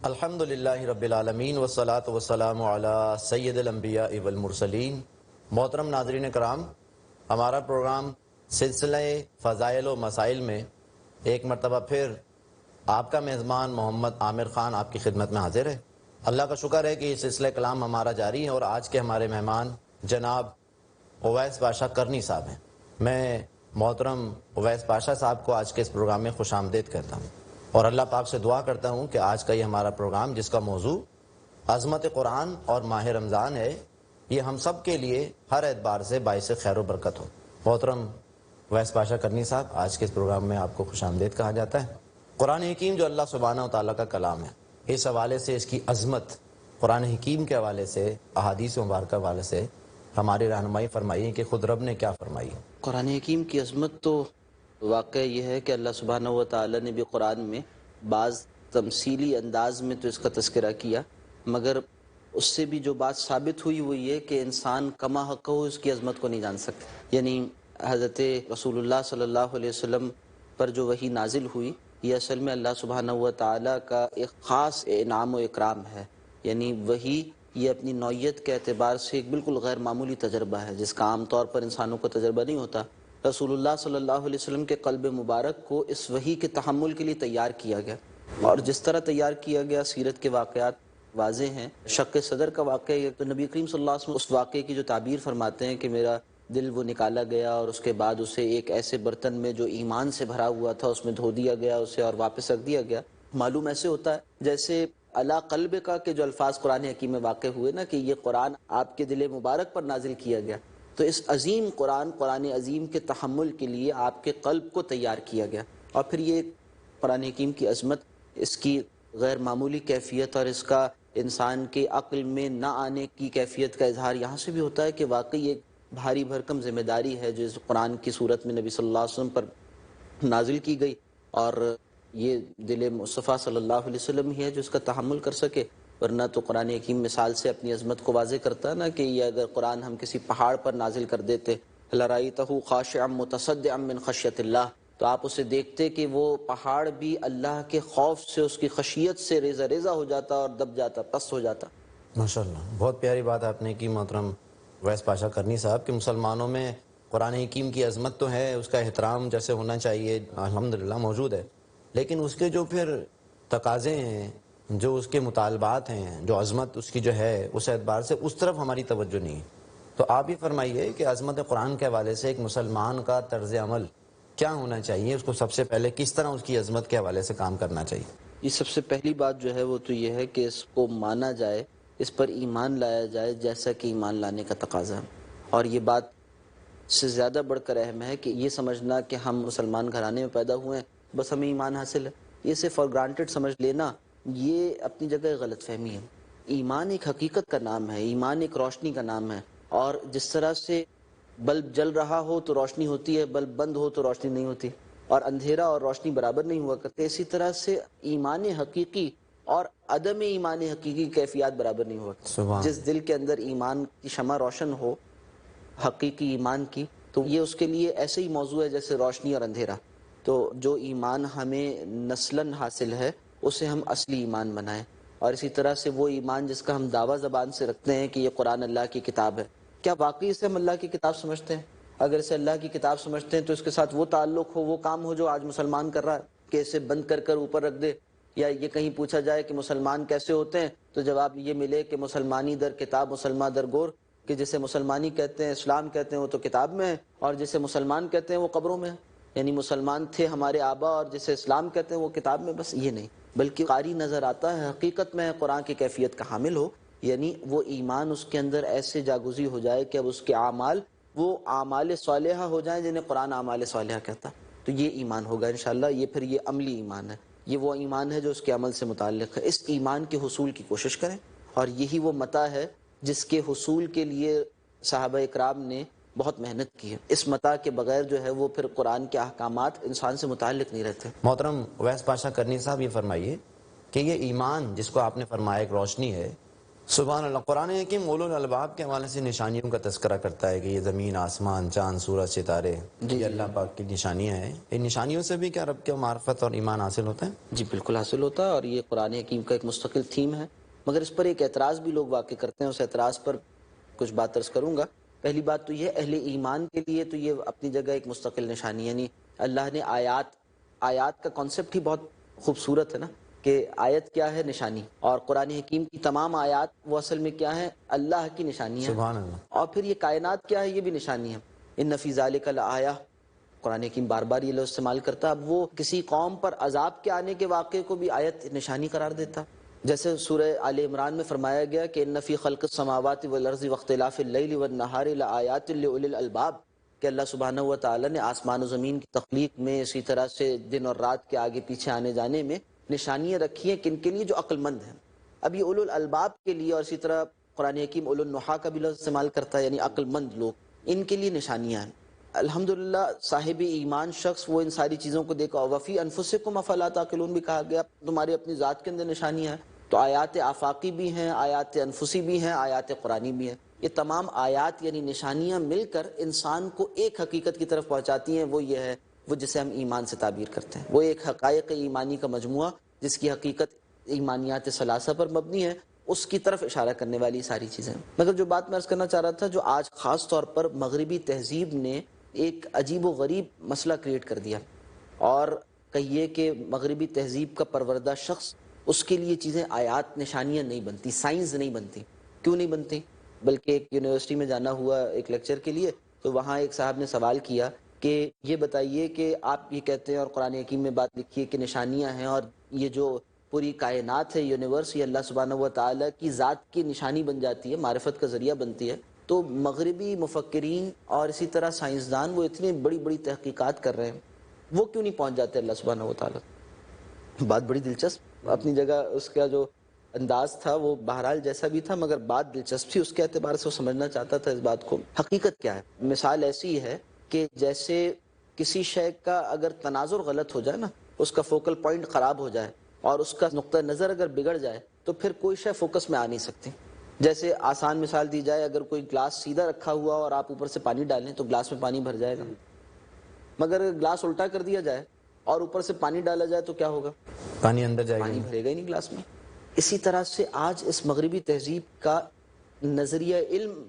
الحمدللہ رب العالمین والصلاة والسلام علی سید الانبیاء والمرسلین۔ محترم ناظرین کرام، ہمارا پروگرام سلسلہ فضائل و مسائل میں ایک مرتبہ پھر آپ کا میزبان محمد عامر خان آپ کی خدمت میں حاضر ہے۔ اللہ کا شکر ہے کہ یہ سلسلہ کلام ہمارا جاری ہے اور آج کے ہمارے مہمان جناب اویس پاشا کرنی صاحب ہیں۔ میں محترم اویس پاشا صاحب کو آج کے اس پروگرام میں خوش آمدید کہتا ہوں اور اللہ پاک سے دعا کرتا ہوں کہ آج کا یہ ہمارا پروگرام جس کا موضوع عظمت قرآن اور ماہ رمضان ہے، یہ ہم سب کے لیے ہر اعتبار سے باعث خیر و برکت ہو۔ محترم اویس پاشا کرنی صاحب، آج کے اس پروگرام میں آپ کو خوش آمدید کہا جاتا ہے۔ قرآن حکیم جو اللہ سبحانہ و تعالیٰ کا کلام ہے، اس حوالے سے اس کی عظمت قرآن حکیم کے حوالے سے، احادیث مبارکہ کے حوالے سے ہماری رہنمائی فرمائیے کہ خود رب نے کیا فرمائی ہے۔ قرآن حکیم کی عظمت تو واقع یہ ہے کہ اللہ سبحانہ و تعالیٰ نے بھی قرآن میں بعض تمثیلی انداز میں تو اس کا تذکرہ کیا، مگر اس سے بھی جو بات ثابت ہوئی وہ یہ کہ انسان کما حق ہو اس کی عظمت کو نہیں جان سکتا۔ یعنی حضرت رسول اللہ صلی اللہ علیہ وسلم پر جو وحی نازل ہوئی، یہ اصل میں اللہ سبحانہ و تعالیٰ کا ایک خاص انعام و اکرام ہے۔ یعنی وحی یہ اپنی نوعیت کے اعتبار سے ایک بالکل غیر معمولی تجربہ ہے جس کا عام طور پر انسانوں کو تجربہ نہیں ہوتا۔ رسول اللہ صلی اللہ علیہ وسلم کے قلب مبارک کو اس وحی کے تحمل کے لیے تیار کیا گیا، اور جس طرح تیار کیا گیا سیرت کے واقعات واضح ہیں۔ شق صدر کا واقعہ یہ تو نبی کریم صلی اللہ علیہ وسلم اس واقعے کی جو تعبیر فرماتے ہیں کہ میرا دل وہ نکالا گیا اور اس کے بعد اسے ایک ایسے برتن میں جو ایمان سے بھرا ہوا تھا اس میں دھو دیا گیا اسے اور واپس رکھ دیا گیا۔ معلوم ایسے ہوتا ہے جیسے علی قلب کا کہ جو الفاظ قرآن حکیم میں واقع ہوئے نا کہ یہ قرآن آپ کے دل مبارک پر نازل کیا گیا، تو اس عظیم قرآن عظیم کے تحمل کے لیے آپ کے قلب کو تیار کیا گیا۔ اور پھر یہ قرآن حکیم کی عظمت، اس کی غیر معمولی کیفیت اور اس کا انسان کے عقل میں نہ آنے کی کیفیت کا اظہار یہاں سے بھی ہوتا ہے کہ واقعی ایک بھاری بھرکم ذمہ داری ہے جو اس قرآن کی صورت میں نبی صلی اللہ علیہ وسلم پر نازل کی گئی، اور یہ دل مصطفیٰ صلی اللہ علیہ وسلم ہی ہے جو اس کا تحمل کر سکے، ورنہ تو قرآن حکیم مثال سے اپنی عظمت کو واضح کرتا ہے نا کہ یہ اگر قرآن ہم کسی پہاڑ پر نازل کر دیتے، لَرَأَيْتَهُ خَاشِعًا مُتَصَدِّعًا مِّن خَشْيَةِ اللَّهِ، تو آپ اسے دیکھتے کہ وہ پہاڑ بھی اللہ کے خوف سے، اس کی خشیت سے ریزہ ریزہ ہو جاتا اور دب جاتا، پست ہو جاتا۔ ماشاءاللہ، بہت پیاری بات آپ نے کی محترم اویس پاشا کرنی صاحب کہ مسلمانوں میں قرآن حکیم کی عظمت تو ہے، اس کا احترام جیسے ہونا چاہیے الحمدللہ موجود ہے، لیکن اس کے جو پھر تقاضے ہیں، جو اس کے مطالبات ہیں، جو عظمت اس کی جو ہے اس اعتبار سے اس طرف ہماری توجہ نہیں ہے۔ تو آپ یہ فرمائیے کہ عظمت قرآن کے حوالے سے ایک مسلمان کا طرز عمل کیا ہونا چاہیے، اس کو سب سے پہلے کس طرح اس کی عظمت کے حوالے سے کام کرنا چاہیے؟ یہ سب سے پہلی بات جو ہے وہ تو یہ ہے کہ اس کو مانا جائے، اس پر ایمان لایا جائے جیسا کہ ایمان لانے کا تقاضا ہے۔ اور یہ بات سے زیادہ بڑھ کر اہم ہے کہ یہ سمجھنا کہ ہم مسلمان گھرانے میں پیدا ہوئے ہیں بس ہمیں ایمان حاصل ہے، یہ صرف فار گرانٹڈ سمجھ لینا یہ اپنی جگہ غلط فہمی ہے۔ ایمان ایک حقیقت کا نام ہے، ایمان ایک روشنی کا نام ہے، اور جس طرح سے بلب جل رہا ہو تو روشنی ہوتی ہے، بلب بند ہو تو روشنی نہیں ہوتی، اور اندھیرا اور روشنی برابر نہیں ہوا کرتے، اسی طرح سے ایمان حقیقی اور عدم ایمان حقیقی کیفیات برابر نہیں ہوا کرتے۔ جس دل کے اندر ایمان کی شمع روشن ہو، حقیقی ایمان کی، تو یہ اس کے لیے ایسے ہی موضوع ہے جیسے روشنی اور اندھیرا۔ تو جو ایمان ہمیں نسلاً حاصل ہے اسے ہم اصلی ایمان بنائیں، اور اسی طرح سے وہ ایمان جس کا ہم دعویٰ زبان سے رکھتے ہیں کہ یہ قرآن اللہ کی کتاب ہے، کیا واقعی اسے ہم اللہ کی کتاب سمجھتے ہیں؟ اگر اسے اللہ کی کتاب سمجھتے ہیں تو اس کے ساتھ وہ تعلق ہو، وہ کام ہو جو آج مسلمان کر رہا ہے کہ اسے بند کر کر اوپر رکھ دے، یا یہ کہیں پوچھا جائے کہ مسلمان کیسے ہوتے ہیں تو جواب یہ ملے کہ مسلمانی در کتاب مسلمہ در گور، کہ جسے مسلمانی کہتے ہیں، اسلام کہتے ہیں، وہ تو کتاب میں ہے، اور جسے مسلمان کہتے ہیں وہ قبروں میں ہے۔ یعنی مسلمان تھے ہمارے آبا، اور جسے اسلام کہتے ہیں وہ کتاب میں، بس یہ نہیں، بلکہ قاری نظر آتا ہے حقیقت میں قرآن کی کیفیت کا حامل ہو، یعنی وہ ایمان اس کے اندر ایسے جاگزی ہو جائے کہ اب اس کے اعمال وہ اعمال صالحہ ہو جائیں جنہیں قرآن اعمال صالحہ کہتا ہے، تو یہ ایمان ہوگا انشاءاللہ۔ یہ پھر یہ عملی ایمان ہے، یہ وہ ایمان ہے جو اس کے عمل سے متعلق ہے۔ اس ایمان کے حصول کی کوشش کریں، اور یہی وہ متاع ہے جس کے حصول کے لیے صحابہ اکرام نے بہت محنت کی ہے۔ اس متاع کے بغیر جو ہے وہ پھر قرآن کے احکامات انسان سے متعلق نہیں رہتے۔ محترم اویس پاشا کرنی صاحب یہ فرمائیے کہ یہ ایمان جس کو آپ نے فرمایا ایک روشنی ہے، سبحان اللہ. قرآن حکیم اولو الالباب کے حوالے سے نشانیوں کا تذکرہ کرتا ہے کہ یہ زمین، آسمان، چاند، سورج، ستارے یہ اللہ پاک کی نشانیاں ہیں. ان نشانیوں سے بھی کیا رب کے معرفت اور ایمان حاصل ہوتا ہے؟ جی بالکل حاصل ہوتا ہے، اور یہ قرآن حکیم کا ایک مستقل تھیم ہے. مگر اس پر ایک اعتراض بھی لوگ واقع کرتے ہیں، اس اعتراض پر کچھ بات عرض کروں گا. پہلی بات تو یہ، اہل ایمان کے لیے تو یہ اپنی جگہ ایک مستقل نشانی، یعنی اللہ نے آیات کا کانسیپٹ ہی بہت خوبصورت ہے نا، کہ آیت کیا ہے؟ نشانی. اور قرآن حکیم کی تمام آیات وہ اصل میں کیا ہیں؟ اللہ کی نشانی ہے. سبحان اللہ. اور پھر یہ کائنات کیا ہے؟ یہ بھی نشانی ہے. ان فی ذالک لآیہ، قرآن حکیم بار بار یہ لفظ استعمال کرتا ہے. اب وہ کسی قوم پر عذاب کے آنے کے واقعے کو بھی آیت نشانی قرار دیتا. جیسے سورہ آل عمران میں فرمایا گیا کہ ان فی خلق السماوات والارض واختلاف اللیل والنہار لآیات لأولی الالباب، کہ اللہ سبحانہ و تعالی نے آسمان و زمین کی تخلیق میں، اسی طرح سے دن اور رات کے آگے پیچھے آنے جانے میں نشانیاں رکھی ہیں. کن کے لیے؟ جو عقل مند ہیں. اب یہ اولو الالباب کے لیے، اور اسی طرح قرآن حکیم اولو النہا کا بھی لفظ استعمال کرتا ہے، یعنی عقل مند لوگ، ان کے لیے نشانیاں ہیں. الحمدللہ صاحب ایمان شخص وہ ان ساری چیزوں کو دیکھا. وفی انفسکم افلا تعقلون بھی کہا گیا، تمہاری اپنی ذات کے اندر نشانیاں ہیں. تو آیات آفاقی بھی ہیں، آیات انفسی بھی ہیں، آیات قرآنی بھی ہیں. یہ تمام آیات یعنی نشانیاں مل کر انسان کو ایک حقیقت کی طرف پہنچاتی ہیں. وہ یہ ہے، وہ جسے ہم ایمان سے تعبیر کرتے ہیں. وہ ایک حقائق ایمانی کا مجموعہ جس کی حقیقت ایمانیات ثلاثہ پر مبنی ہے، اس کی طرف اشارہ کرنے والی ساری چیزیں. مگر جو بات میں عرض کرنا چاہ رہا تھا، جو آج خاص طور پر مغربی تہذیب نے ایک عجیب و غریب مسئلہ کریٹ کر دیا، اور کہیے کہ مغربی تہذیب کا پروردہ شخص، اس کے لیے چیزیں آیات نشانیاں نہیں بنتی، سائنس نہیں بنتی. کیوں نہیں بنتی؟ بلکہ ایک یونیورسٹی میں جانا ہوا ایک لیکچر کے لیے، تو وہاں ایک صاحب نے سوال کیا کہ یہ بتائیے کہ آپ یہ کہتے ہیں اور قرآن حکیم میں بات لکھی ہے کہ نشانیاں ہیں، اور یہ جو پوری کائنات ہے، یونیورس، یہ اللہ سبحانہ و تعالیٰ کی ذات کی نشانی بن جاتی ہے، معرفت کا ذریعہ بنتی ہے. تو مغربی مفکرین اور اسی طرح سائنسدان وہ اتنی بڑی بڑی تحقیقات کر رہے ہیں، وہ کیوں نہیں پہنچ جاتے اللہ سبحانہ و تعالیٰ؟ بات بڑی دلچسپ اپنی جگہ. اس کا جو انداز تھا وہ بہرحال جیسا بھی تھا، مگر بات دلچسپ تھی. اس کے اعتبار سے وہ سمجھنا چاہتا تھا اس بات کو. حقیقت کیا ہے؟ مثال ایسی ہے کہ جیسے کسی شے کا اگر تناظر غلط ہو جائے نا، اس کا فوکل پوائنٹ خراب ہو جائے اور اس کا نقطہ نظر اگر بگڑ جائے، تو پھر کوئی شے فوکس میں آ نہیں سکتی. جیسے آسان مثال دی جائے، اگر کوئی گلاس سیدھا رکھا ہوا اور آپ اوپر سے پانی ڈالیں تو گلاس میں پانی بھر جائے گا. مگر گلاس الٹا کر دیا جائے اور اوپر سے پانی ڈالا جائے تو کیا ہوگا؟ پانی اندر جائے گا، پانی بھرے گا ہی نہیں گلاس میں. اسی طرح سے آج اس مغربی تہذیب کا نظریہ علم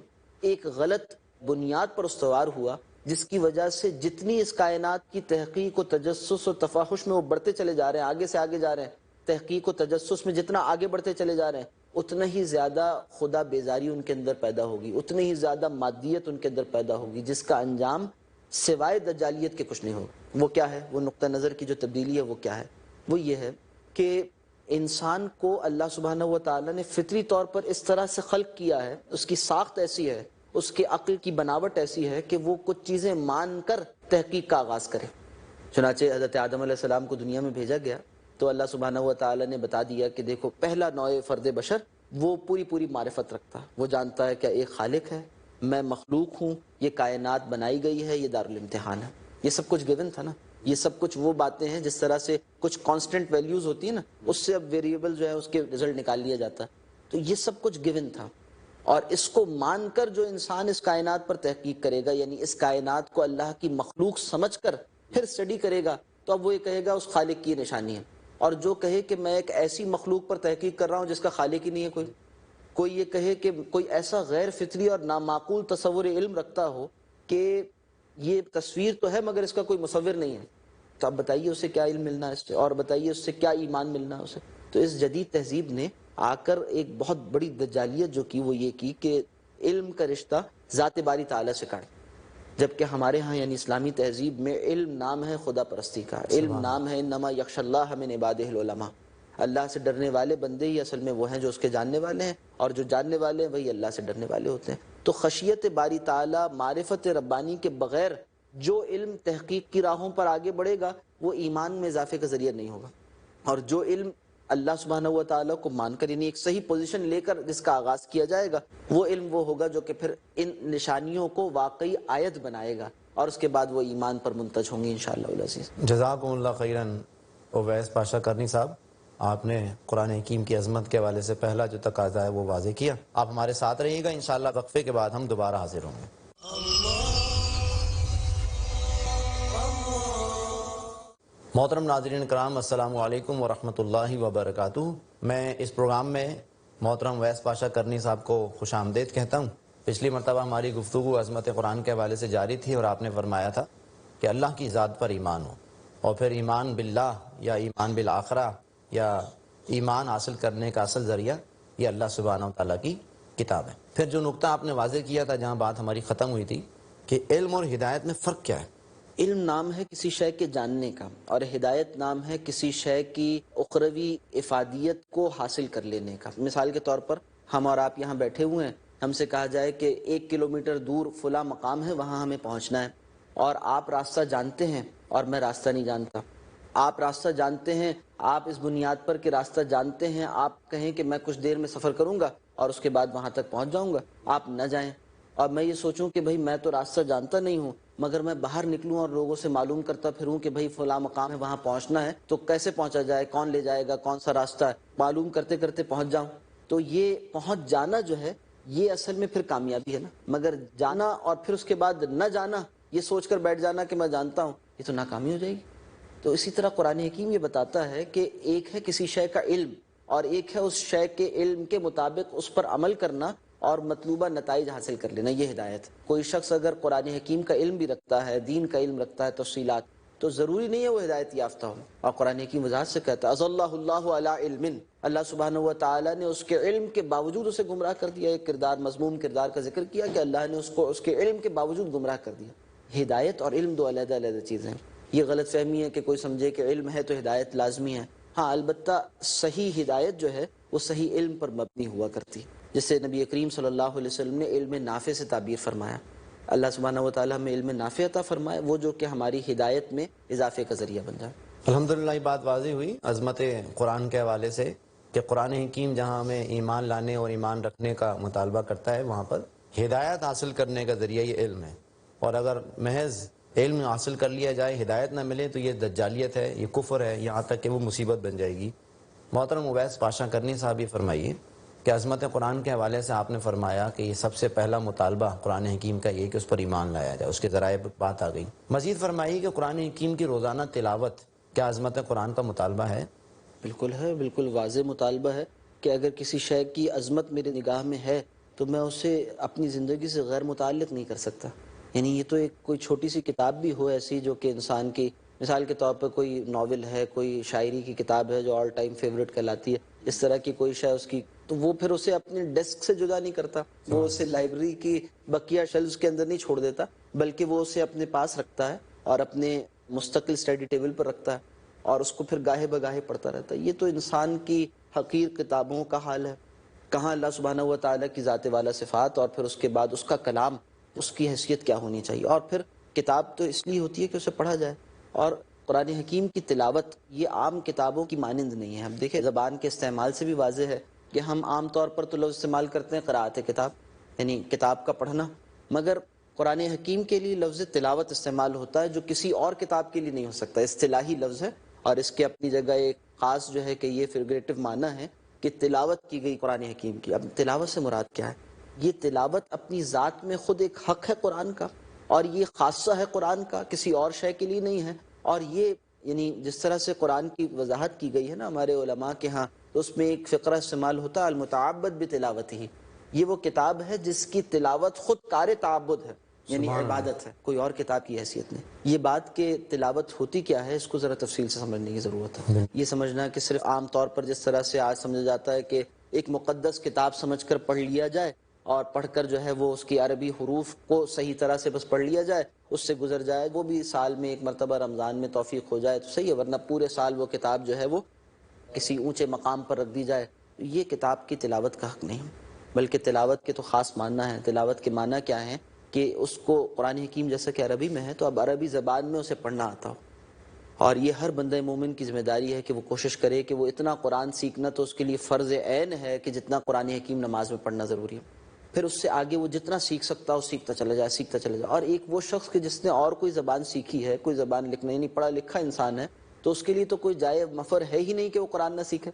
ایک غلط بنیاد پر استوار ہوا، جس کی وجہ سے جتنی اس کائنات کی تحقیق و تجسس و تفاحش میں وہ بڑھتے چلے جا رہے ہیں، آگے سے آگے جا رہے ہیں، تحقیق و تجسس میں جتنا آگے بڑھتے چلے جا رہے ہیں، اتنا ہی زیادہ خدا بیزاری ان کے اندر پیدا ہوگی، اتنی ہی زیادہ مادیت ان کے اندر پیدا ہوگی، جس کا انجام سوائے دجالیت کے کچھ نہیں ہوگا. وہ کیا ہے؟ وہ نقطہ نظر کی جو تبدیلی ہے وہ کیا ہے؟ وہ یہ ہے کہ انسان کو اللہ سبحانہ و تعالیٰ نے فطری طور پر اس طرح سے خلق کیا ہے، اس کی ساخت ایسی ہے، اس کے عقل کی بناوٹ ایسی ہے کہ وہ کچھ چیزیں مان کر تحقیق کا آغاز کرے. چنانچہ حضرت آدم علیہ السلام کو دنیا میں بھیجا گیا تو اللہ سبحانہ و تعالیٰ نے بتا دیا کہ دیکھو، پہلا نوع فرد بشر وہ پوری معرفت رکھتا ہے، وہ جانتا ہے کہ ایک خالق ہے، میں مخلوق ہوں، یہ کائنات بنائی گئی ہے، یہ دارالامتحان ہے. یہ سب کچھ گیون تھا نا. یہ سب کچھ وہ باتیں ہیں جس طرح سے کچھ کانسٹنٹ ویلیوز ہوتی ہیں نا، اس سے اب ویریبل جو ہے اس کے رزلٹ نکال لیا جاتا ہے. تو یہ سب کچھ گیون تھا، اور اس کو مان کر جو انسان اس کائنات پر تحقیق کرے گا، یعنی اس کائنات کو اللہ کی مخلوق سمجھ کر پھر اسٹڈی کرے گا، تو اب وہ یہ کہے گا اس خالق کی نشانی ہے. اور جو کہے کہ میں ایک ایسی مخلوق پر تحقیق کر رہا ہوں جس کا خالق ہی نہیں ہے کوئی یہ کہے کہ کوئی ایسا غیر فطری اور نامعقول تصور علم رکھتا ہو کہ یہ تصویر تو ہے مگر اس کا کوئی مصور نہیں ہے، تو اب بتائیے اسے کیا علم ملنا ہے اس سے، اور بتائیے اس سے کیا ایمان ملنا ہے اسے. تو اس جدید تہذیب نے آ کر ایک بہت بڑی دجالیت جو کی وہ یہ کی کہ علم کا رشتہ ذات باری تعالیٰ سے کاٹ، جبکہ ہمارے ہاں یعنی اسلامی تہذیب میں علم نام ہے خدا پرستی کا، علم نام ہے انما یخشی اللہ من عبادہ العلماء. اللہ سے ڈرنے والے بندے ہی اصل میں وہ ہیں جو اس کے جاننے والے ہیں، اور جو جاننے والے ہیں وہی اللہ سے ڈرنے والے ہوتے ہیں. تو خشیت باری تعالیٰ، معرفت ربانی کے بغیر جو علم تحقیق کی راہوں پر آگے بڑھے گا وہ ایمان میں اضافے کا ذریعہ نہیں ہوگا. اور جو علم اللہ سبحانہ و تعالیٰ کو مان کر، یعنی ایک صحیح پوزیشن لے کر جس کا آغاز کیا جائے گا، وہ علم وہ ہوگا جو کہ پھر ان نشانیوں کو واقعی آیت بنائے گا، اور اس کے بعد وہ ایمان پر منتج ہوں گی انشاءاللہ العزیز. جزاکم اللہ خیراً اویس پاشا کرنی صاحب. آپ نے قرآن حکیم کی عظمت کے حوالے سے پہلا جو تقاضا ہے وہ واضح کیا. آپ ہمارے ساتھ رہیے گا، انشاءاللہ وقفے کے بعد ہم دوبارہ حاضر ہوں گے. محترم ناظرین کرام، السلام علیکم ورحمۃ اللہ وبرکاتہ. میں اس پروگرام میں محترم ویس پاشا کرنی صاحب کو خوش آمدید کہتا ہوں. پچھلی مرتبہ ہماری گفتگو عظمت قرآن کے حوالے سے جاری تھی اور آپ نے فرمایا تھا کہ اللہ کی ذات پر ایمان ہو، اور پھر ایمان باللہ یا ایمان بالآخرہ یا ایمان حاصل کرنے کا اصل ذریعہ یہ اللہ سبحانہ و تعالیٰ کی کتاب ہے. پھر جو نقطہ آپ نے واضح کیا تھا جہاں بات ہماری ختم ہوئی تھی کہ علم اور ہدایت میں فرق کیا ہے. علم نام ہے کسی شے کے جاننے کا، اور ہدایت نام ہے کسی شے کی اخروی افادیت کو حاصل کر لینے کا. مثال کے طور پر ہم اور آپ یہاں بیٹھے ہوئے ہیں، ہم سے کہا جائے کہ 1 کلومیٹر دور فلاں مقام ہے، وہاں ہمیں پہنچنا ہے، اور آپ راستہ جانتے ہیں اور میں راستہ نہیں جانتا. آپ راستہ جانتے ہیں، آپ اس بنیاد پر کہ راستہ جانتے ہیں آپ کہیں کہ میں کچھ دیر میں سفر کروں گا اور اس کے بعد وہاں تک پہنچ جاؤں گا. آپ نہ جائیں اور میں یہ سوچوں کہ بھئی میں تو راستہ جانتا نہیں ہوں، مگر میں باہر نکلوں اور لوگوں سے معلوم کرتا پھروں کہ بھئی فلاں مقام ہے وہاں پہنچنا ہے، تو کیسے پہنچا جائے، کون لے جائے گا، کون سا راستہ ہے، معلوم کرتے کرتے پہنچ جاؤں. تو یہ پہنچ جانا جو ہے یہ اصل میں پھر کامیابی ہے نا. مگر جانا اور پھر اس کے بعد نہ جانا، یہ سوچ کر بیٹھ جانا کہ میں جانتا ہوں، یہ تو ناکامی ہو جائے گی. تو اسی طرح قرآن حکیم یہ بتاتا ہے کہ ایک ہے کسی شے کا علم، اور ایک ہے اس شے کے علم کے مطابق اس پر عمل کرنا اور مطلوبہ نتائج حاصل کر لینا. یہ ہدایت. کوئی شخص اگر قرآن حکیم کا علم بھی رکھتا ہے، دین کا علم رکھتا ہے، تفصیلات، تو ضروری نہیں ہے وہ ہدایت یافتہ ہو. اور قرآن حکیم وضاحت سے کہتا ہے اَضَلَّهُ اللَّهُ عَلَىٰ عِلْمٍ، اللہ سبحانہ و تعالیٰ نے اس کے علم کے باوجود اسے گمراہ کر دیا. ایک کردار، مضموم کردار کا ذکر کیا کہ اللہ نے اس کو اس کے علم کے باوجود گمراہ کر دیا. ہدایت اور علم دو علیحدہ علیحدہ چیزیں ہیں. یہ غلط فہمی ہے کہ کوئی سمجھے کہ علم ہے تو ہدایت لازمی ہے. ہاں البتہ صحیح ہدایت جو ہے وہ صحیح علم پر مبنی ہوا کرتی، جسے نبی کریم صلی اللہ علیہ وسلم نے علم نافع سے تعبیر فرمایا. اللہ سبحانہ و تعالیٰ ہمیں علم نافع عطا فرمائے، وہ جو کہ ہماری ہدایت میں اضافے کا ذریعہ بن جائے. الحمدللہ یہ بات واضح ہوئی عظمت قرآن کے حوالے سے کہ قرآن حکیم جہاں ہمیں ایمان لانے اور ایمان رکھنے کا مطالبہ کرتا ہے وہاں پر ہدایت حاصل کرنے کا ذریعہ یہ علم ہے. اور اگر محض علم حاصل کر لیا جائے، ہدایت نہ ملے، تو یہ دجالیت ہے، یہ کفر ہے، یہاں تک کہ وہ مصیبت بن جائے گی. محترم اویس پاشا کرنی صاحب یہ فرمائیے کہ عظمت قرآن کے حوالے سے آپ نے فرمایا کہ یہ سب سے پہلا مطالبہ قرآن حکیم کا یہ کہ اس پر ایمان لایا جائے، اس کے ذرائع بات آ گئی. مزید فرمائیے کہ قرآن حکیم کی روزانہ تلاوت کیا عظمت قرآن کا مطالبہ ہے؟ بالکل ہے، بالکل واضح مطالبہ ہے کہ اگر کسی شے کی عظمت میرے نگاہ میں ہے تو میں اسے اپنی زندگی سے غیر متعلق نہیں کر سکتا. یعنی یہ تو ایک کوئی چھوٹی سی کتاب بھی ہو ایسی جو کہ انسان کی، مثال کے طور پر کوئی ناول ہے، کوئی شاعری کی کتاب ہے جو آل ٹائم فیوریٹ کہلاتی ہے، اس طرح کی کوئی شے اس کی، تو وہ پھر اسے اپنے ڈیسک سے جدا نہیں کرتا، وہ اسے لائبریری کی بقیہ شیلفز کے اندر نہیں چھوڑ دیتا، بلکہ وہ اسے اپنے پاس رکھتا ہے اور اپنے مستقل اسٹڈی ٹیبل پر رکھتا ہے اور اس کو پھر گاہے بگاہے پڑھتا رہتا ہے. یہ تو انسان کی حقیر کتابوں کا حال ہے. کہاں اللہ سبحانہ و تعالیٰ کی ذات والا صفات اور پھر اس کے بعد اس کا کلام، اس کی حیثیت کیا ہونی چاہیے. اور پھر کتاب تو اس لیے ہوتی ہے کہ اسے پڑھا جائے، اور قرآن حکیم کی تلاوت یہ عام کتابوں کی مانند نہیں ہے. ہم دیکھیں زبان کے استعمال سے بھی واضح ہے کہ ہم عام طور پر تو لفظ استعمال کرتے ہیں قراءت کتاب، یعنی کتاب کا پڑھنا، مگر قرآن حکیم کے لیے لفظ تلاوت استعمال ہوتا ہے جو کسی اور کتاب کے لیے نہیں ہو سکتا. اصطلاحی لفظ ہے اور اس کے اپنی جگہ ایک خاص جو ہے کہ یہ فگریٹو معنی ہے کہ تلاوت کی گئی قرآن حکیم کی. اب تلاوت سے مراد کیا ہے؟ یہ تلاوت اپنی ذات میں خود ایک حق ہے قرآن کا، اور یہ خاصہ ہے قرآن کا، کسی اور شے کے لیے نہیں ہے. اور یہ یعنی جس طرح سے قرآن کی وضاحت کی گئی ہے نا ہمارے علماء کے ہاں، تو اس میں ایک فقرہ استعمال ہوتا ہے المتعبد بتلاوتہ. یہ وہ کتاب ہے جس کی تلاوت خود کار تعبد ہے، یعنی عبادت ہے، کوئی اور کتاب کی حیثیت نہیں. یہ بات کہ تلاوت ہوتی کیا ہے اس کو ذرا تفصیل سے سمجھنے کی ضرورت ہے. یہ سمجھنا کہ صرف عام طور پر جس طرح سے آج سمجھا جاتا ہے کہ ایک مقدس کتاب سمجھ کر پڑھ لیا جائے اور پڑھ کر جو ہے وہ اس کی عربی حروف کو صحیح طرح سے بس پڑھ لیا جائے، اس سے گزر جائے، وہ بھی سال میں ایک مرتبہ رمضان میں توفیق ہو جائے تو صحیح ہے، ورنہ پورے سال وہ کتاب جو ہے وہ کسی اونچے مقام پر رکھ دی جائے، یہ کتاب کی تلاوت کا حق نہیں. بلکہ تلاوت کے تو خاص معنی ہیں. تلاوت کے معنی کیا ہیں کہ اس کو قرآن حکیم جیسا کہ عربی میں ہے تو اب عربی زبان میں اسے پڑھنا آتا ہو. اور یہ ہر بندہ مومن کی ذمہ داری ہے کہ وہ کوشش کرے کہ وہ اتنا قرآن سیکھنا تو اس کے لیے فرض عین ہے کہ جتنا قرآن حکیم نماز میں پڑھنا ضروری ہے. پھر اس سے آگے وہ جتنا سیکھ سکتا ہو سیکھتا چلا جائے، سیکھتا چلا جائے. اور ایک وہ شخص کہ جس نے اور کوئی زبان سیکھی ہے، کوئی زبان لکھنا، یعنی پڑھا لکھا انسان ہے، تو اس کے لیے تو کوئی جائے مفر ہے ہی نہیں کہ وہ قرآن نہ سیکھے.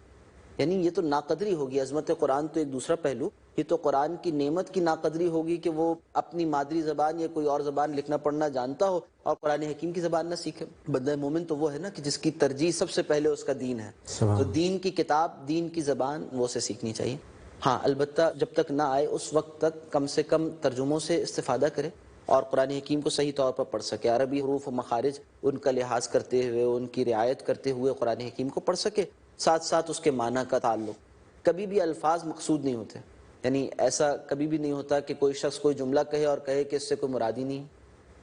یعنی یہ تو ناقدری ہوگی. عظمت قرآن تو ایک دوسرا پہلو، یہ تو قرآن کی نعمت کی ناقدری ہوگی کہ وہ اپنی مادری زبان یا کوئی اور زبان لکھنا پڑھنا جانتا ہو اور قرآن حکیم کی زبان نہ سیکھے. بندہ مومن تو وہ ہے نا کہ جس کی ترجیح سب سے پہلے اس کا دین ہے. تو دین کی کتاب، دین کی زبان وہ اسے سیکھنی چاہیے. ہاں البتہ جب تک نہ آئے اس وقت تک کم سے کم ترجموں سے استفادہ کرے اور قرآن حکیم کو صحیح طور پر پڑھ سکے. عربی حروف و مخارج ان کا لحاظ کرتے ہوئے، ان کی رعایت کرتے ہوئے قرآن حکیم کو پڑھ سکے. ساتھ ساتھ اس کے معنی کا تعلق. کبھی بھی الفاظ مقصود نہیں ہوتے. یعنی ایسا کبھی بھی نہیں ہوتا کہ کوئی شخص کوئی جملہ کہے اور کہے کہ اس سے کوئی مراد ہی نہیں،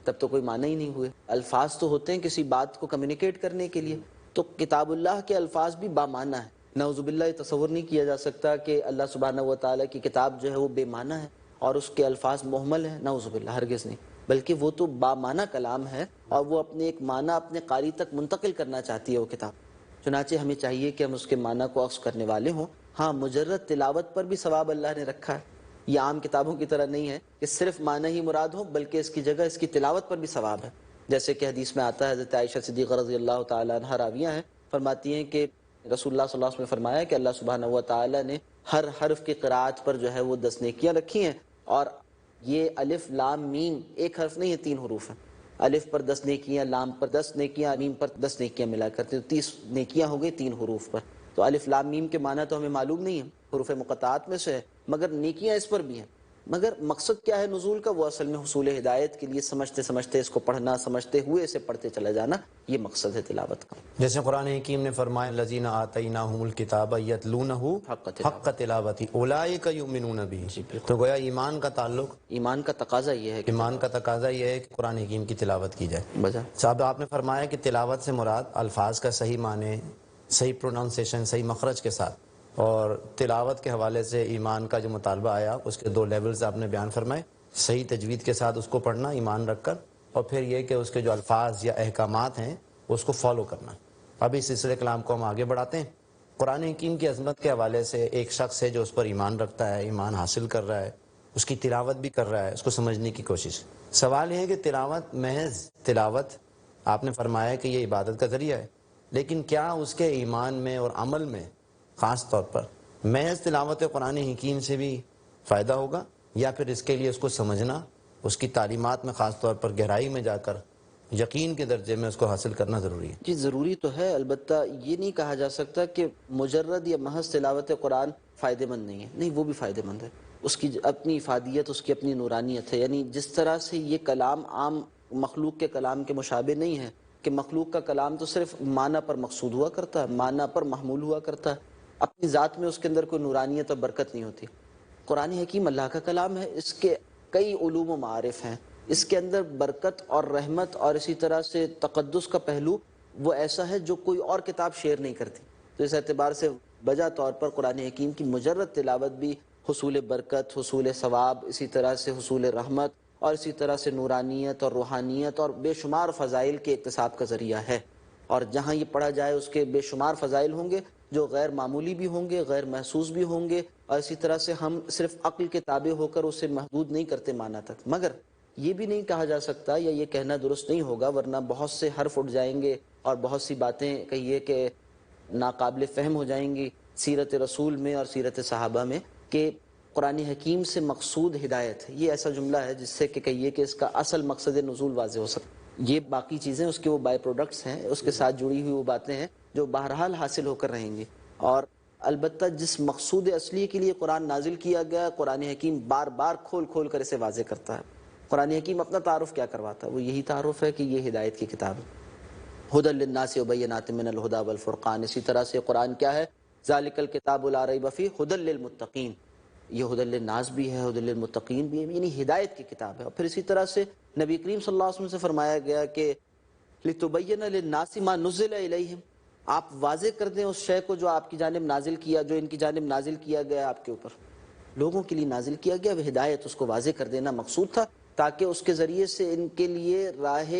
تب تو کوئی معنی ہی نہیں ہوئے. الفاظ تو ہوتے ہیں کسی بات کو کمیونیکیٹ کرنے کے لیے. تو کتاب اللہ کے الفاظ بھی بامعنی ہیں. نعوذ باللہ یہ تصور نہیں کیا جا سکتا کہ اللہ سبحانہ و تعالیٰ کی کتاب جو ہے وہ بے معنی ہے اور اس کے الفاظ مہمل ہیں. نعوذ باللہ، ہرگز نہیں. بلکہ وہ تو بامعنی کلام ہے اور وہ اپنے ایک معنی اپنے قاری تک منتقل کرنا چاہتی ہے وہ کتاب. چنانچہ ہمیں چاہیے کہ ہم اس کے معنی کو اخذ کرنے والے ہوں. ہاں مجرد تلاوت پر بھی ثواب اللہ نے رکھا ہے. یہ عام کتابوں کی طرح نہیں ہے کہ صرف معنی ہی مراد ہو، بلکہ اس کی جگہ اس کی تلاوت پر بھی ثواب ہے. جیسے کہ حدیث میں آتا ہے، حضرت عائشہ صدیقہ رضی اللہ تعالیٰ عنہا راویہ ہیں، فرماتی ہیں کہ رسول اللہ صلی اللہ علیہ وسلم نے فرمایا کہ اللہ سبحانہ و تعالیٰ نے ہر حرف کی قرأت پر جو ہے وہ 10 نیکیاں رکھی ہیں. اور یہ الف لام میم ایک حرف نہیں ہے، 3 حروف ہیں. الف پر 10 نیکیاں، لام پر 10 نیکیاں، میم پر 10 نیکیاں ملا کرتے تو 30 نیکیاں ہو گئی 3 حروف پر. تو الف لام میم کے معنی تو ہمیں معلوم نہیں ہے، حروف مقطعات میں سے ہے، مگر نیکیاں اس پر بھی ہیں. مگر مقصد کیا ہے نزول کا؟ وہ اصل میں حصول ہدایت کے لیے سمجھتے سمجھتے اس کو پڑھنا، سمجھتے ہوئے اسے پڑھتے چلا جانا، یہ مقصد ہے تلاوت کا. جیسے قرآن حکیم نے فرمایا الذین آتیناہم الکتاب یتلونہ حق تلاوتی اولئک یؤمنون بہ. تو گویا ایمان کا تعلق، ایمان کا تقاضا یہ ہے کہ ایمان کا تقاضا یہ ہے کہ قرآن حکیم کی تلاوت کی جائے. بجا صاحب آپ نے فرمایا کہ تلاوت سے مراد الفاظ کا صحیح معنی، صحیح پروننسیشن، صحیح مخرج کے ساتھ. اور تلاوت کے حوالے سے ایمان کا جو مطالبہ آیا اس کے 2 لیولز آپ نے بیان فرمائے. صحیح تجوید کے ساتھ اس کو پڑھنا ایمان رکھ کر، اور پھر یہ کہ اس کے جو الفاظ یا احکامات ہیں اس کو فالو کرنا. اب اس سلسلے کلام کو ہم آگے بڑھاتے ہیں. قرآن حکیم کی عظمت کے حوالے سے ایک شخص ہے جو اس پر ایمان رکھتا ہے، ایمان حاصل کر رہا ہے، اس کی تلاوت بھی کر رہا ہے، اس کو سمجھنے کی کوشش. سوال یہ ہے کہ تلاوت، محض تلاوت، آپ نے فرمایا کہ یہ عبادت کا ذریعہ ہے، لیکن کیا اس کے ایمان میں اور عمل میں خاص طور پر محض تلاوت قرآن حکیم سے بھی فائدہ ہوگا، یا پھر اس کے لیے اس کو سمجھنا، اس کی تعلیمات میں خاص طور پر گہرائی میں جا کر یقین کے درجے میں اس کو حاصل کرنا ضروری ہے؟ جی ضروری تو ہے. البتہ یہ نہیں کہا جا سکتا کہ مجرد یا محض تلاوت قرآن فائدہ مند نہیں ہے. نہیں، وہ بھی فائدہ مند ہے. اس کی اپنی افادیت، اس کی اپنی نورانیت ہے. یعنی جس طرح سے یہ کلام عام مخلوق کے کلام کے مشابہ نہیں ہے کہ مخلوق کا کلام تو صرف معنی پر مقصود ہوا کرتا ہے، معنی پر محمول ہوا کرتا ہے، اپنی ذات میں اس کے اندر کوئی نورانیت اور برکت نہیں ہوتی. قرآن حکیم اللہ کا کلام ہے، اس کے کئی علوم و معارف ہیں، اس کے اندر برکت اور رحمت اور اسی طرح سے تقدس کا پہلو وہ ایسا ہے جو کوئی اور کتاب شیئر نہیں کرتی. تو اس اعتبار سے بجا طور پر قرآن حکیم کی مجرد تلاوت بھی حصول برکت، حصول ثواب، اسی طرح سے حصول رحمت اور اسی طرح سے نورانیت اور روحانیت اور بے شمار فضائل کے اکتساب کا ذریعہ ہے. اور جہاں یہ پڑھا جائے اس کے بے شمار فضائل ہوں گے جو غیر معمولی بھی ہوں گے، غیر محسوس بھی ہوں گے، اور اسی طرح سے ہم صرف عقل کے تابع ہو کر اسے محدود نہیں کرتے معنی تک. مگر یہ بھی نہیں کہا جا سکتا یا یہ کہنا درست نہیں ہوگا، ورنہ بہت سے حرف اٹھ جائیں گے اور بہت سی باتیں کہیے کہ ناقابل فہم ہو جائیں گی سیرت رسول میں اور سیرت صحابہ میں، کہ قرآن حکیم سے مقصود ہدایت ہے. یہ ایسا جملہ ہے جس سے کہ کہیے کہ اس کا اصل مقصد نزول واضح ہو سکتا. یہ باقی چیزیں اس کے وہ بائی پروڈکٹس ہیں، اس کے ساتھ جڑی ہوئی وہ باتیں ہیں جو بہرحال حاصل ہو کر رہیں گی. اور البتہ جس مقصود اصلی کے لیے قرآن نازل کیا گیا، قرآن حکیم بار بار کھول کھول کر اسے واضح کرتا ہے. قرآن حکیم اپنا تعارف کیا کرواتا ہے؟ وہ یہی تعارف ہے کہ یہ ہدایت کی کتاب ہے. ھدی للناس وبینات من الھدی والفرقان. اسی طرح سے قرآن کیا ہے؟ ذالک الکتاب لا ریب فیہ ھدی للمتقین. یہ ھدی للناس بھی ہے، ھدی للمتقین بھی ہے، یعنی ہدایت کی کتاب ہے. اور پھر اسی طرح سے نبی کریم صلی اللہ علیہ وسلم سے فرمایا گیا کہ لتبین للناس ما نزل الیہم. آپ واضح کر دیں اس شے کو جو آپ کی جانب نازل کیا، جو ان کی جانب نازل کیا گیا آپ کے اوپر، لوگوں کے لیے نازل کیا گیا. وہ ہدایت، اس کو واضح کر دینا مقصود تھا تاکہ اس کے ذریعے سے ان کے لیے راہ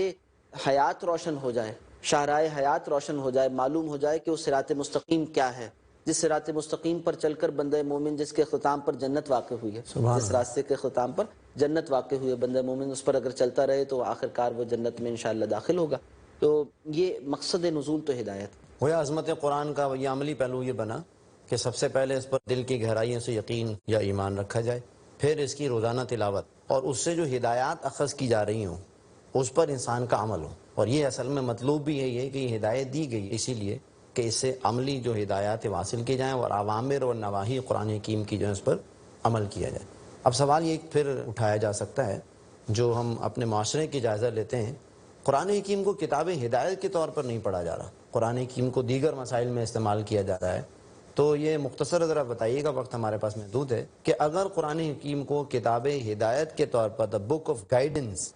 حیات روشن ہو جائے، شاہراہ حیات روشن ہو جائے، معلوم ہو جائے کہ وہ صراط مستقیم کیا ہے، جس صراط مستقیم پر چل کر بندہ مومن، جس کے اختتام پر جنت واقع ہوئی ہے، جس راستے کے اختتام پر جنت واقع ہوئی ہے، بندہ مومن اس پر اگر چلتا رہے تو آخر کار وہ جنت میں انشاءاللہ داخل ہوگا. تو یہ مقصد نزول تو ہدایت. گویا عظمت قرآن کا یہ عملی پہلو یہ بنا کہ سب سے پہلے اس پر دل کی گہرائیوں سے یقین یا ایمان رکھا جائے، پھر اس کی روزانہ تلاوت اور اس سے جو ہدایات اخذ کی جا رہی ہوں اس پر انسان کا عمل ہو. اور یہ اصل میں مطلوب بھی یہی ہے کہ یہ ہدایت دی گئی اسی لیے کہ اس سے عملی جو ہدایات حاصل کی جائیں اور اوامر اور نواہی قرآن حکیم کی جو ہے اس پر عمل کیا جائے. اب سوال یہ پھر اٹھایا جا سکتا ہے جو ہم اپنے معاشرے کی جائزہ لیتے ہیں، قرآن حکیم کو کتاب ہدایت کے طور پر نہیں پڑھا جا رہا، قرآن حکیم کو دیگر مسائل میں استعمال کیا جا رہا ہے. تو یہ مختصر ذرا بتائیے گا، وقت ہمارے پاس محدود ہے، کہ اگر قرآن حکیم کو کتاب ہدایت کے طور پر، دا بک آف گائیڈنس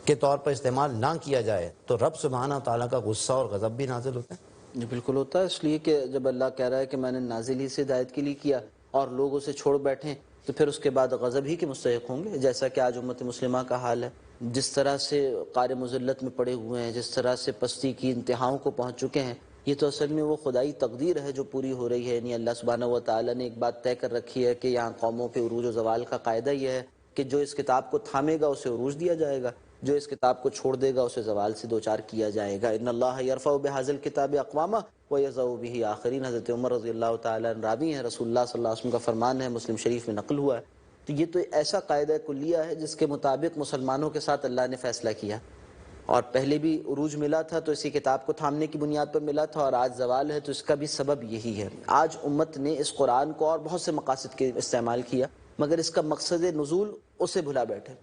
کے طور پر استعمال نہ کیا جائے تو رب سبحانہ تعالیٰ کا غصہ اور غضب بھی نازل ہوتا ہے. جی بالکل ہوتا ہے، اس لیے کہ جب اللہ کہہ رہا ہے کہ میں نے نازل ہی سے ہدایت کے لیے کیا اور لوگ اسے چھوڑ بیٹھیں تو پھر اس کے بعد غضب ہی کے مستحق ہوں گے، جیسا کہ آج امت مسلمہ کا حال ہے. جس طرح سے قعر مذلت میں پڑے ہوئے ہیں، جس طرح سے پستی کی انتہاؤں کو پہنچ چکے ہیں، یہ تو اصل میں وہ خدائی تقدیر ہے جو پوری ہو رہی ہے. یعنی اللہ سبحانہ و تعالیٰ نے ایک بات طے کر رکھی ہے کہ یہاں قوموں کے عروج و زوال کا قاعدہ یہ ہے کہ جو اس کتاب کو تھامے گا اسے عروج دیا جائے گا، جو اس کتاب کو چھوڑ دے گا اسے زوال سے دوچار کیا جائے گا. ان اللہ یرفع بہذا الکتاب اقواما ویضع بہ آخرین. حضرت عمر رضی اللہ تعالیٰ عنہ راوی ہیں، رسول اللہ صلی اللہ علیہ وسلم کا فرمان ہے، مسلم شریف میں نقل ہوا ہے. تو یہ تو ایسا قاعدہ کلیہ ہے جس کے مطابق مسلمانوں کے ساتھ اللہ نے فیصلہ کیا، اور پہلے بھی عروج ملا تھا تو اسی کتاب کو تھامنے کی بنیاد پر ملا تھا، اور آج زوال ہے تو اس کا بھی سبب یہی ہے. آج امت نے اس قرآن کو اور بہت سے مقاصد کے استعمال کیا، مگر اس کا مقصد نزول اسے بھلا بیٹھے.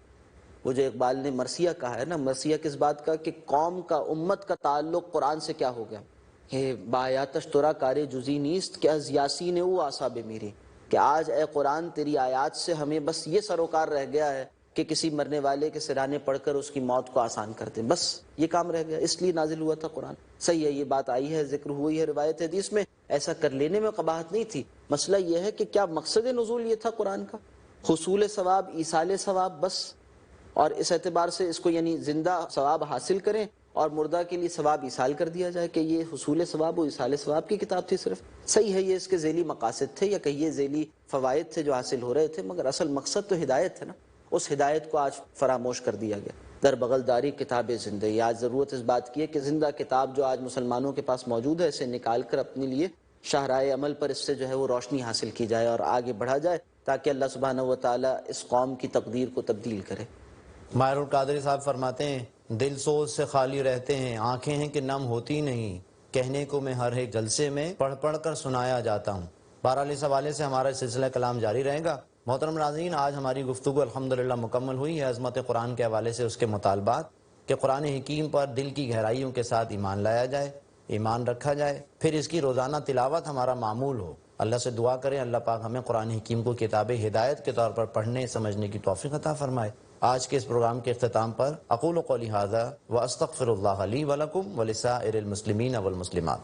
وہ جو اقبال نے مرثیہ کہا ہے نا، مرثیہ کس بات کا کہ قوم کا، امت کا تعلق قرآن سے کیا ہو گیا کہ بآیاتش ترا کار جزی نیست کہ از یاسین او آصاب میری، کہ آج اے قرآن تیری آیات سے ہمیں بس یہ سروکار رہ گیا ہے کہ کسی مرنے والے کے سرانے پڑھ کر اس کی موت کو آسان کر دیں، بس یہ کام رہ گیا، اس لیے نازل ہوا تھا قرآن. صحیح ہے، یہ بات آئی ہے، ذکر ہوئی ہے روایت حدیث میں، ایسا کر لینے میں قباحت نہیں تھی. مسئلہ یہ ہے کہ کیا مقصد نزول یہ تھا قرآن کا؟ حصول ثواب، ایصال ثواب بس، اور اس اعتبار سے اس کو یعنی زندہ ثواب حاصل کریں اور مردہ کے لیے ثواب ایصال کر دیا جائے کہ یہ حصول ثواب و ایصال ثواب کی کتاب تھی صرف. صحیح ہے، یہ اس کے ذیلی مقاصد تھے یا کہیے ذیلی فوائد تھے جو حاصل ہو رہے تھے، مگر اصل مقصد تو ہدایت ہے نا. اس ہدایت کو آج فراموش کر دیا گیا. در بغل داری کتاب زندگی، آج ضرورت اس بات کی ہے کہ زندہ کتاب جو آج مسلمانوں کے پاس موجود ہے اسے نکال کر اپنے لیے شاہراہ عمل پر اس سے جو ہے وہ روشنی حاصل کی جائے اور آگے بڑھا جائے تاکہ اللہ سبحانہ و تعالیٰ اس قوم کی تقدیر کو تبدیل کرے. ماہر القادری صاحب فرماتے ہیں، دل سوز سے خالی رہتے ہیں، آنکھیں ہیں کہ نم ہوتی نہیں، کہنے کو میں ہر ایک جلسے میں پڑھ پڑھ کر سنایا جاتا ہوں. بہرحال اس حوالے سے ہمارا سلسلہ کلام جاری رہے گا. محترم ناظرین، آج ہماری گفتگو الحمدللہ مکمل ہوئی ہے عظمت قرآن کے حوالے سے اس کے مطالبات کہ قرآن حکیم پر دل کی گہرائیوں کے ساتھ ایمان لایا جائے، ایمان رکھا جائے، پھر اس کی روزانہ تلاوت ہمارا معمول ہو. اللہ سے دعا کریں اللہ پاک ہمیں قرآن حکیم کو کتاب ہدایت کے طور پر پڑھنے سمجھنے کی توفیق عطا فرمائے. آج کے اس پروگرام کے اختتام پر اقول قولی ھذا واستغفر اللہ لی ولکم ولسائر المسلمین والمسلمات.